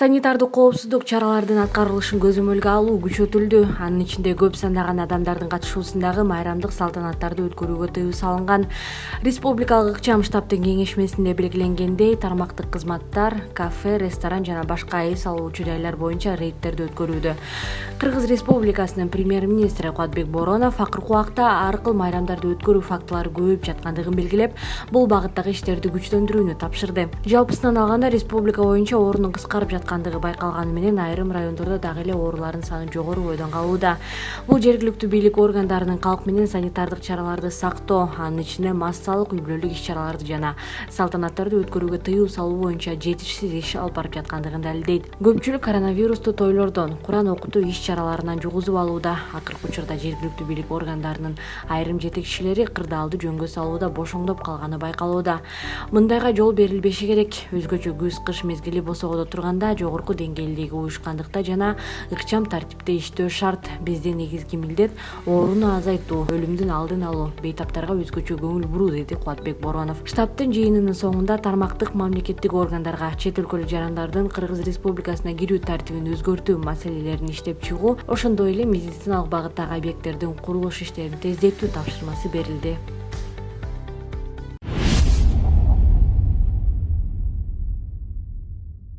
Санитардык коопсуздук чаралардын аткарылышын көзөмөлгө алуу күчөтүлдү. Анын ичинде көп сандаган адамдардын катышуусундагы майрамдык салтанаттарды өткөрүүгө тыюу салынган. Республикалык ыкчам штабтын кеңешмесинде белгиленгендей, тармактык кызматтар, кафе, ресторан жана башка эс алуучу жайлар боюнча рейдтерди өткөрүүдө. Кыргыз Республикасынын премьер-министри Кубатбек Боронов акыркы убакта ар кыл майрамдарды өткөрүү фактылары көбөйүп жаткандыгын белгилеп, бул багыттагы иштерди күчтөндүрүүнү тапшырды. Жалпысынан алганда республика боюнча оорунун кыскарып жаткандыгы байкалганы менен айрым райондордо дагы эле оорулардын саны жогору бойдон калууда. Бул жергиликтүү бийлик органдарынын калк менен санитардык чараларды сактоо, анын ичинде массалык үй-бүлөлүк иш-чараларды жана салтанаттарды өткөрүүгө тыюу салуу боюнча жетишсиз иш алып барып жаткандыгын далилдейт. Көпчүлүк коронавирусту тойлордон, Куран окутуу иш-чараларынан жугузуп алууда. Акыркы учурда жергиликтүү бийлик органдарынын айрым жетекчилери кырдаалды жөнгө салууда бошоңдоп калганы байкалууда. Мындайга жол берилбеши керек. Өзгөчө күз-кыш мезгили босогодо турганда жогорку деңгээлдеги уюшкандыкта жана ыкчам тартипте иштөө шарт. Биздин негизги милдет ооруну азайтуу, өлүмдүн алдын алуу, бейтаптарга өзгөчө көңүл буруу, деди Кубатбек Боронов. Штабтын жыйынынын соңунда тармактык мамлекеттик органдарга чет өлкөлүк жарандардын Кыргыз Республикасына кирүү тартибин өзгөртүү маселелерин иштеп чыгуу, ошондой эле медициналык багыттагы объекттердин курулуш иштерин тездетүү тапшырмасы берилди.